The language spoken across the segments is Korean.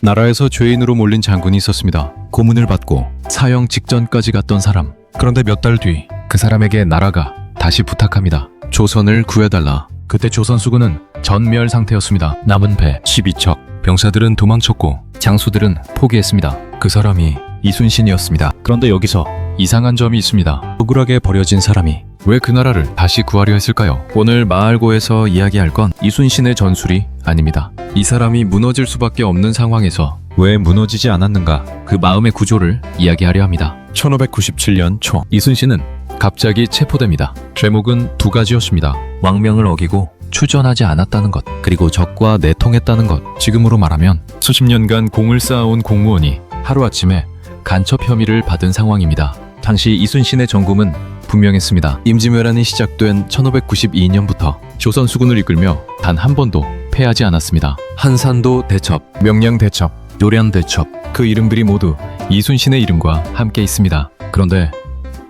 나라에서 죄인으로 몰린 장군이 있었습니다. 고문을 받고 사형 직전까지 갔던 사람. 그런데 몇 달 뒤 그 사람에게 나라가 다시 부탁합니다. 조선을 구해달라. 그때 조선 수군은 전멸 상태였습니다. 남은 배 12척. 병사들은 도망쳤고 장수들은 포기했습니다. 그 사람이 이순신이었습니다. 그런데 여기서 이상한 점이 있습니다. 억울하게 버려진 사람이 왜 그 나라를 다시 구하려 했을까요? 오늘 마을고에서 이야기할 건 이순신의 전술이 아닙니다. 이 사람이 무너질 수밖에 없는 상황에서 왜 무너지지 않았는가, 그 마음의 구조를 이야기하려 합니다. 1597년 초 이순신은 갑자기 체포됩니다. 죄목은 두 가지였습니다. 왕명을 어기고 추전하지 않았다는 것, 그리고 적과 내통했다는 것. 지금으로 말하면 수십 년간 공을 쌓아온 공무원이 하루아침에 간첩 혐의를 받은 상황입니다. 당시 이순신의 정금은 분명했습니다. 임진왜란이 시작된 1592년부터 조선 수군을 이끌며 단 한 번도 패하지 않았습니다. 한산도 대첩, 명량 대첩, 요련 대첩, 그 이름들이 모두 이순신의 이름과 함께 있습니다. 그런데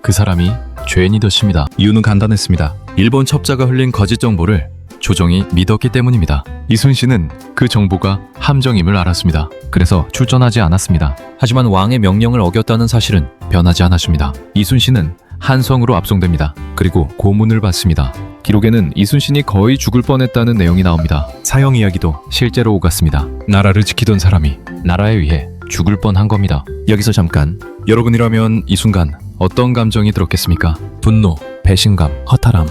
그 사람이 죄인이 됐습니다. 이유는 간단했습니다. 일본 첩자가 흘린 거짓 정보를 조정이 믿었기 때문입니다. 이순신은 그 정보가 함정임을 알았습니다. 그래서 출전하지 않았습니다. 하지만 왕의 명령을 어겼다는 사실은 변하지 않았습니다. 이순신은 한성으로 압송됩니다. 그리고 고문을 받습니다. 기록에는 이순신이 거의 죽을 뻔했다는 내용이 나옵니다. 사형 이야기도 실제로 오갔습니다. 나라를 지키던 사람이 나라에 의해 죽을 뻔한 겁니다. 여기서 잠깐, 여러분이라면 이 순간 어떤 감정이 들었겠습니까? 분노, 배신감, 허탈함.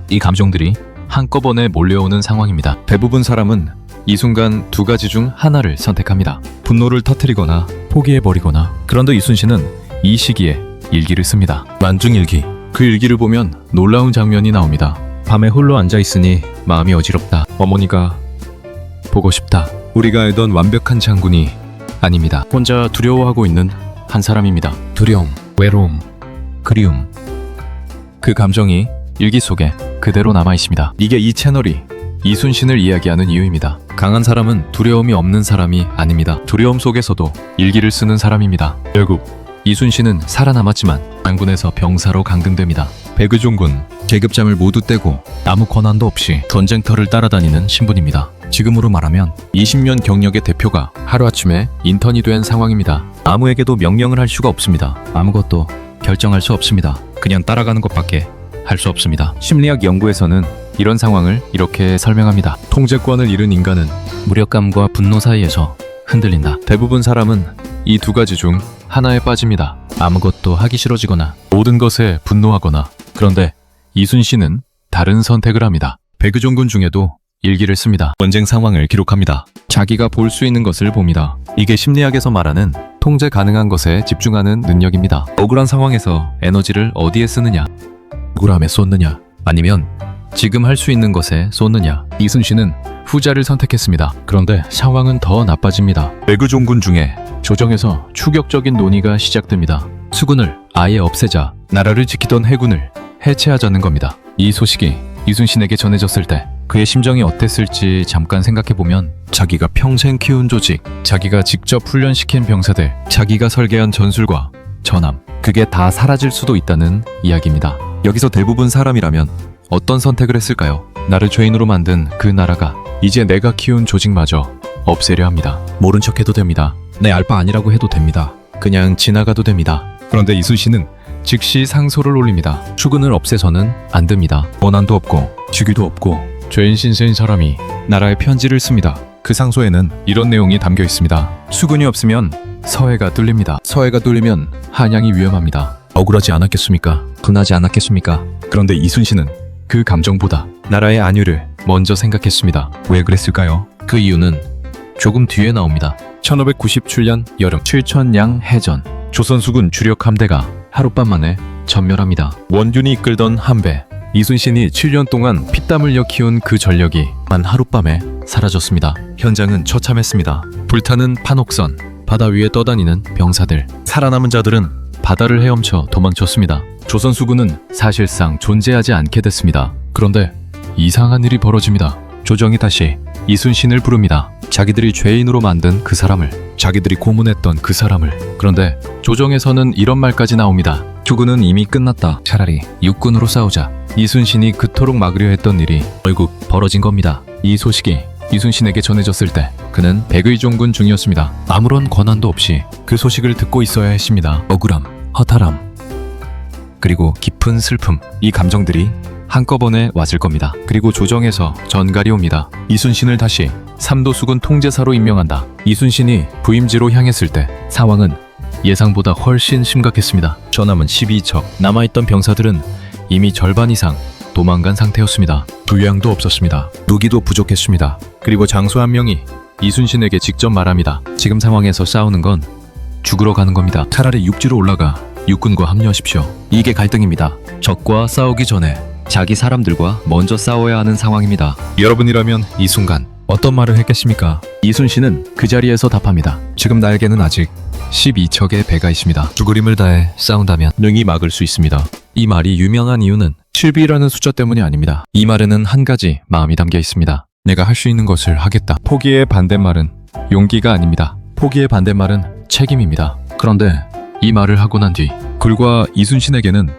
이 감정들이 한꺼번에 몰려오는 상황입니다. 대부분 사람은 이 순간 두 가지 중 하나를 선택합니다. 분노를 터뜨리거나 포기해버리거나. 그런데 이순신은 이 시기에 일기를 씁니다. 만중일기. 그 일기를 보면 놀라운 장면이 나옵니다. 밤에 홀로 앉아있으니 마음이 어지럽다. 어머니가 보고 싶다. 우리가 알던 완벽한 장군이 아닙니다. 혼자 두려워하고 있는 한 사람입니다. 두려움, 외로움, 그리움. 그 감정이 일기 속에 그대로 남아있습니다. 이게 이 채널이 이순신을 이야기하는 이유입니다. 강한 사람은 두려움이 없는 사람이 아닙니다. 두려움 속에서도 일기를 쓰는 사람입니다. 결국 이순신은 살아남았지만 장군에서 병사로 강등됩니다. 백의종군, 계급장을 모두 떼고 아무 권한도 없이 전쟁터를 따라다니는 신분입니다. 지금으로 말하면 20년 경력의 대표가 하루아침에 인턴이 된 상황입니다. 아무에게도 명령을 할 수가 없습니다. 아무것도 결정할 수 없습니다. 그냥 따라가는 것밖에 할 수 없습니다. 심리학 연구에서는 이런 상황을 이렇게 설명합니다. 통제권을 잃은 인간은 무력감과 분노 사이에서 흔들린다. 대부분 사람은 이 두 가지 중 하나에 빠집니다. 아무것도 하기 싫어지거나 모든 것에 분노하거나. 그런데 이순신은 다른 선택을 합니다. 백의종군 중에도 일기를 씁니다. 전쟁 상황을 기록합니다. 자기가 볼 수 있는 것을 봅니다. 이게 심리학에서 말하는 통제 가능한 것에 집중하는 능력입니다. 억울한 상황에서 에너지를 어디에 쓰느냐, 억울함에 쏟느냐, 아니면 지금 할 수 있는 것에 쏟느냐. 이순신은 후자를 선택했습니다. 그런데 상황은 더 나빠집니다. 백의종군 중에 조정에서 추격적인 논의가 시작됩니다. 수군을 아예 없애자, 나라를 지키던 해군을 해체하자는 겁니다. 이 소식이 이순신에게 전해졌을 때 그의 심정이 어땠을지 잠깐 생각해보면, 자기가 평생 키운 조직, 자기가 직접 훈련시킨 병사들, 자기가 설계한 전술과 전함, 그게 다 사라질 수도 있다는 이야기입니다. 여기서 대부분 사람이라면 어떤 선택을 했을까요? 나를 죄인으로 만든 그 나라가 이제 내가 키운 조직마저 없애려 합니다. 모른 척해도 됩니다. 내 알바 아니라고 해도 됩니다. 그냥 지나가도 됩니다. 그런데 이순신은 즉시 상소를 올립니다. 수군을 없애서는 안 됩니다. 원한도 없고 주기도 없고 죄인 신세인 사람이 나라에 편지를 씁니다. 그 상소에는 이런 내용이 담겨 있습니다. 수군이 없으면 서해가 뚫립니다. 서해가 뚫리면 한양이 위험합니다. 억울하지 않았겠습니까? 분하지 않았겠습니까? 그런데 이순신은 그 감정보다 나라의 안위를 먼저 생각했습니다. 왜 그랬을까요? 그 이유는 조금 뒤에 나옵니다. 1597년 여름, 칠천양 해전. 조선 수군 주력 함대가 하룻밤 만에 전멸합니다. 원균이 이끌던 함배, 이순신이 7년 동안 피땀 흘려 키운 그 전력이 만 하룻밤에 사라졌습니다. 현장은 처참했습니다. 불타는 판옥선, 바다 위에 떠다니는 병사들. 살아남은 자들은 바다를 헤엄쳐 도망쳤습니다. 조선 수군은 사실상 존재하지 않게 됐습니다. 그런데 이상한 일이 벌어집니다. 조정이 다시 이순신을 부릅니다. 자기들이 죄인으로 만든 그 사람을, 자기들이 고문했던 그 사람을. 그런데 조정에서는 이런 말까지 나옵니다. 조군은 이미 끝났다. 차라리 육군으로 싸우자. 이순신이 그토록 막으려 했던 일이 결국 벌어진 겁니다. 이 소식이 이순신에게 전해졌을 때 그는 백의종군 중이었습니다. 아무런 권한도 없이 그 소식을 듣고 있어야 했습니다. 억울함, 허탈함, 그리고 깊은 슬픔, 이 감정들이 한꺼번에 왔을 겁니다. 그리고 조정에서 전갈이 옵니다. 이순신을 다시 삼도수군 통제사로 임명한다. 이순신이 부임지로 향했을 때 상황은 예상보다 훨씬 심각했습니다. 전함은 12척, 남아있던 병사들은 이미 절반 이상 도망간 상태였습니다. 부양도 없었습니다. 무기도 부족했습니다. 그리고 장수 한 명이 이순신에게 직접 말합니다. 지금 상황에서 싸우는 건 죽으러 가는 겁니다. 차라리 육지로 올라가 육군과 합류하십시오. 이게 갈등입니다. 적과 싸우기 전에 자기 사람들과 먼저 싸워야 하는 상황입니다. 여러분이라면 이 순간 어떤 말을 했겠습니까? 이순신은 그 자리에서 답합니다. 지금 나에게는 아직 12척의 배가 있습니다. 죽을 힘을 다해 싸운다면 능히 막을 수 있습니다. 이 말이 유명한 이유는 12라는 숫자 때문이 아닙니다. 이 말에는 한 가지 마음이 담겨 있습니다. 내가 할 수 있는 것을 하겠다. 포기의 반대말은 용기가 아닙니다. 포기의 반대말은 책임입니다. 그런데 이 말을 하고 난 뒤 굴과 이순신에게는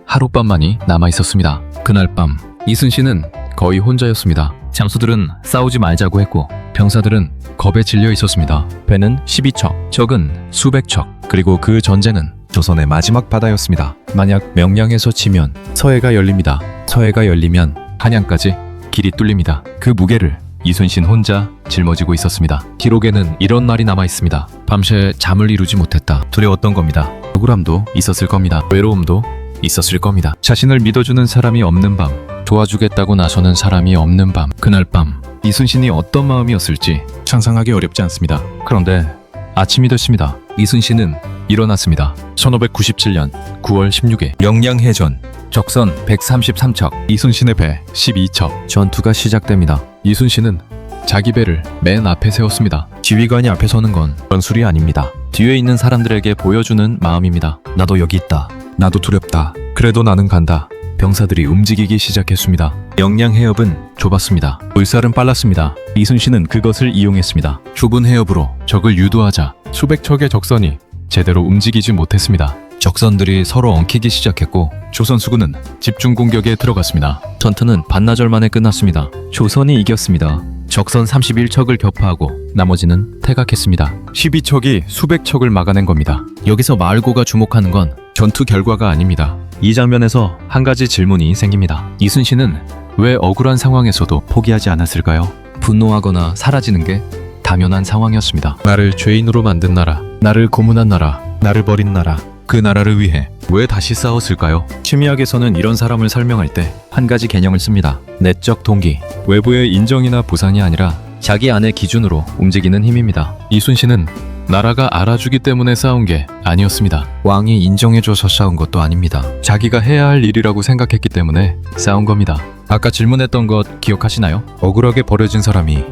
하룻밤만이 남아 있었습니다. 그날 밤 이순신은 거의 혼자였습니다. 장수들은 싸우지 말자고 했고 병사들은 겁에 질려 있었습니다. 배는 12척, 적은 수백 척, 그리고 그 전제는 조선의 마지막 바다였습니다. 만약 명량에서 지면 서해가 열립니다. 서해가 열리면 한양까지 길이 뚫립니다. 그 무게를 이순신 혼자 짊어지고 있었습니다. 기록에는 이런 말이 남아 있습니다. 밤새 잠을 이루지 못했다. 두려웠던 겁니다. 억울함도 있었을 겁니다. 외로움도 있었을 겁니다. 자신을 믿어주는 사람이 없는 밤, 도와주겠다고 나서는 사람이 없는 밤, 그날 밤 이순신이 어떤 마음이었을지 상상하기 어렵지 않습니다. 그런데 아침이 됐습니다. 이순신은 일어났습니다. 1597년 9월 16일 명량해전, 적선 133척, 이순신의 배 12척, 전투가 시작됩니다. 이순신은 자기 배를 맨 앞에 세웠습니다. 지휘관이 앞에 서는 건 전술이 아닙니다. 뒤에 있는 사람들에게 보여주는 마음입니다. 나도 여기 있다. 나도 두렵다. 그래도 나는 간다. 병사들이 움직이기 시작했습니다. 명량 해협은 좁았습니다. 물살은 빨랐습니다. 이순신은 그것을 이용했습니다. 좁은 해협으로 적을 유도하자 수백 척의 적선이 제대로 움직이지 못했습니다. 적선들이 서로 엉키기 시작했고 조선 수군은 집중 공격에 들어갔습니다. 전투는 반나절 만에 끝났습니다. 조선이 이겼습니다. 적선 31척을 격파하고 나머지는 퇴각했습니다. 12척이 수백 척을 막아낸 겁니다. 여기서 마을고가 주목하는 건 전투 결과가 아닙니다. 이 장면에서 한 가지 질문이 생깁니다. 이순신은 왜 억울한 상황에서도 포기하지 않았을까요? 분노하거나 사라지는 게 당연한 상황이었습니다. 나를 죄인으로 만든 나라, 나를 고문한 나라, 나를 버린 나라, 그 나라를 위해 왜 다시 싸웠을까요? 심리학에서는 이런 사람을 설명할 때 한 가지 개념을 씁니다. 내적 동기, 외부의 인정이나 보상이 아니라 자기 안의 기준으로 움직이는 힘입니다. 이순신은 나라가 알아주기 때문에 싸운 게 아니었습니다. 왕이 인정해줘서 싸운 것도 아닙니다. 자기가 해야 할 일이라고 생각했기 때문에 싸운 겁니다. 아까 질문했던 것 기억하시나요? 억울하게 버려진 사람이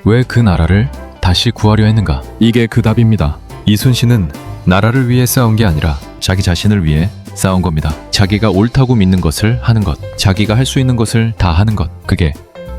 왜 그 나라를 다시 구하려 했는가? 이게 그 답입니다. 이순신은 나라를 위해 싸운 게 아니라 자기 자신을 위해 싸운 겁니다. 자기가 옳다고 믿는 것을 하는 것, 자기가 할 수 있는 것을 다 하는 것, 그게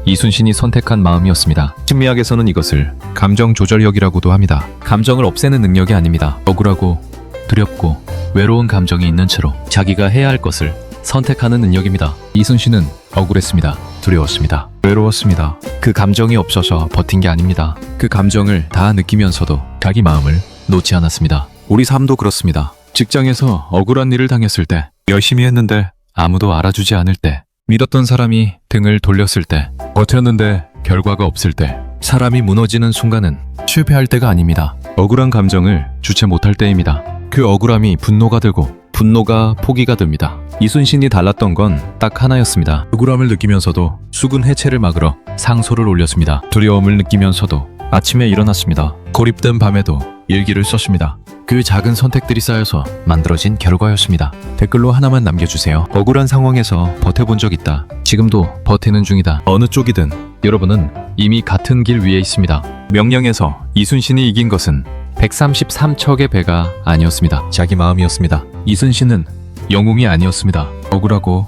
이순신이 선택한 마음이었습니다. 심리학에서는 이것을 감정 조절력이라고도 합니다. 감정을 없애는 능력이 아닙니다. 억울하고 두렵고 외로운 감정이 있는 채로 자기가 해야 할 것을 선택하는 능력입니다. 이순신은 억울했습니다. 두려웠습니다. 외로웠습니다. 그 감정이 없어서 버틴 게 아닙니다. 그 감정을 다 느끼면서도 자기 마음을 놓지 않았습니다. 우리 삶도 그렇습니다. 직장에서 억울한 일을 당했을 때, 열심히 했는데 아무도 알아주지 않을 때, 믿었던 사람이 등을 돌렸을 때, 버텼는데 결과가 없을 때, 사람이 무너지는 순간은 실패할 때가 아닙니다. 억울한 감정을 주체 못할 때입니다. 그 억울함이 분노가 되고 분노가 포기가 됩니다. 이순신이 달랐던 건 딱 하나였습니다. 억울함을 느끼면서도 수군 해체를 막으러 상소를 올렸습니다. 두려움을 느끼면서도 아침에 일어났습니다. 고립된 밤에도 일기를 썼습니다. 그 작은 선택들이 쌓여서 만들어진 결과였습니다. 댓글로 하나만 남겨주세요. 억울한 상황에서 버텨본 적 있다. 지금도 버티는 중이다. 어느 쪽이든 여러분은 이미 같은 길 위에 있습니다. 명량에서 이순신이 이긴 것은 133척의 배가 아니었습니다. 자기 마음이었습니다. 이순신은 영웅이 아니었습니다. 억울하고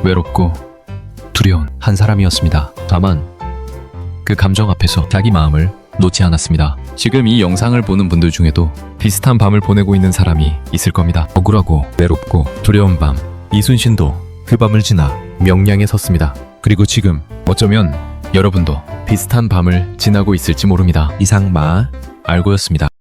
외롭고 두려운 한 사람이었습니다. 다만 그 감정 앞에서 자기 마음을 놓지 않았습니다. 지금 이 영상을 보는 분들 중에도 비슷한 밤을 보내고 있는 사람이 있을 겁니다. 억울하고 외롭고 두려운 밤, 이순신도 그 밤을 지나 명량에 섰습니다. 그리고 지금 어쩌면 여러분도 비슷한 밤을 지나고 있을지 모릅니다. 이상마 알고였습니다.